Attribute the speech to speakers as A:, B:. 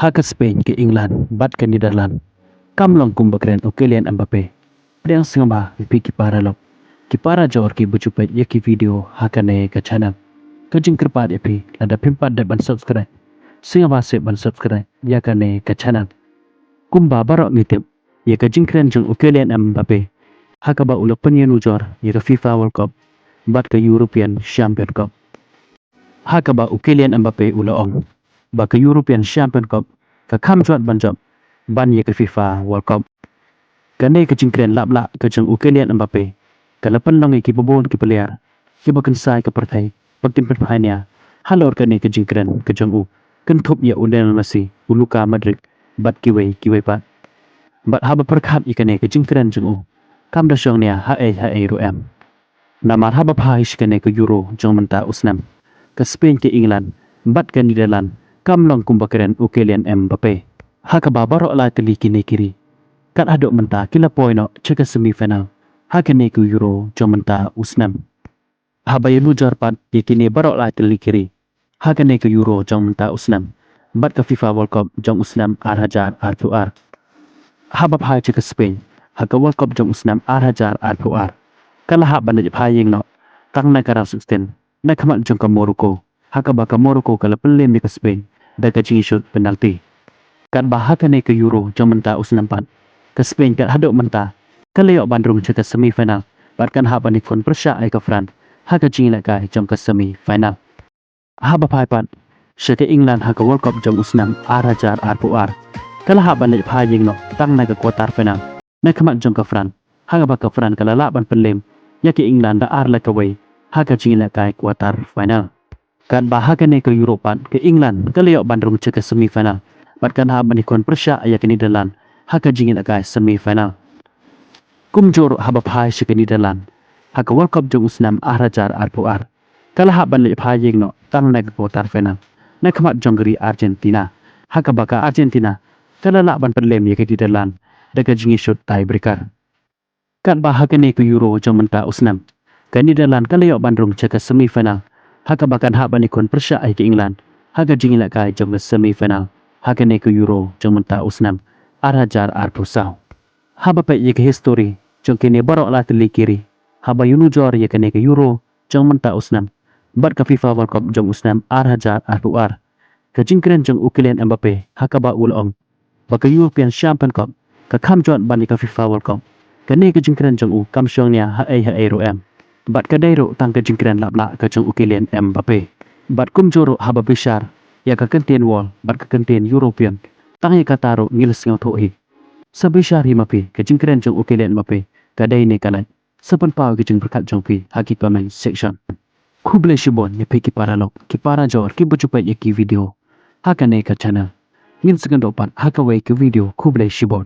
A: Haka Spain ke England, bat ke Netherlands. Kam long kumbakren o Kylian Mbappe. Priang singaba pi kipara lok. Kipara jor ki bucupet ya ki video hakane ke channel. Kajing kerpat ya pi lada pimpat de ban subscribe. Singaba se ban subscribe ya kane ke channel. Kumba barok ngitip ya kajing kren jeng o Kylian Mbappe. Haka ba ulok penyen ujor ya ke FIFA World Cup. Bat ke European Champion Cup. Haka ba o Kylian Mbappe ulaong. Ba ke European Champion Cup ka kam juat banjab ban ye ke FIFA World Cup kane ke jingkren lap lap ke jeng Kylian Mbappe ka lapan long ki bobon ki player ki bakan sai ke partai baktin perhanya halor kane ke jingkren ke jeng kan thop ya Lionel Messi Luka Modric bat kiwei pat bat haba perkhat ikane ke jingkren jeng kam da shong nia ha e ro em namar haba phai kane ke Euro jong menta usnam ke Spain ke England bat ke Netherlands kam long kumbakren Kylian Mbappe haka babaro ala teli kini kiri kat adok menta kila poino ceka semifinal haka ne ku Euro jong menta usnam haba yenu jarpat kini barok la teli kiri haka ne ku Euro jong menta usnam bat ke FIFA World Cup jong usnam R1000 R2R haba phai ceka Spain haka World Cup jong usnam R1000 R2R kala haba na phai yeng no tang na karang 16 na kamat jong ka Morocco haka ba ka Morocco kala pelem ke Spain daga jingi shoot penalti kat bahaka ne ke Euro jong menta usnampat ke Spain kat hadok menta kaleo bandrung ke semifinal batkan haba ni kon persya ai ke Fran haka jingi la kai jong ke semifinal haba phai pat ke England haka World Cup jong usnam R1000 R4R kala haba ne phai yeng no tang na ke quarter final na kamat jong ke Fran haka ba ke Fran kala la ban pelem ya ke England da ar la ke wei haka jingi la kai quarter final kan bahaka ne ke Europe ke England kaleo bandrung ke semifinal batkan haba ni kon persya ya ke Netherlands haka jingin agai semifinal kumjor haba phai ke Netherlands haka World Cup jong usnam R1000 R4R kala haba le phai yeng no tang na ke quarter final na kamat jonggeri Argentina haka baka Argentina kala la ban pelem ya ke Netherlands daga jingi shot tiebreaker kan bahaka ne ke Euro jong menta usnam ke Netherlands kaleo bandrung ke semifinal haka bakan haba ni kon persya ai ke England haka jingin agai jong semifinal haka ne ke Euro jong menta usnam R1000 R2 haba pa ye ke history jong kene barok la teli kiri haba yunu jor ye kene ke Euro jong menta usnam bat ke FIFA World Cup jong usnam R1000 R2R ke jingkren jong Kylian Mbappe haka ba ulong ba ke European Champion Cup ke kam jot ban ke FIFA World Cup kene ke jingkren jong kam shong nia ha e ro em bat ke dairo tang ke jingkren lap la ke jong Kylian Mbappe bat kum joro haba bishar ya ke kenten wall bat ke kenten European tangi kataro ngil sing thoi sabi syari mapi ke jingkren jong Kylian Mbappe kadai ne kalat sepen pau ke jing berkat jong pi haki pamen section kuble shibon ye pe ki para lok ki para jor ki bujupat ye ki video haka ne ka channel ngin segan dopat haka wei ke video kuble shibon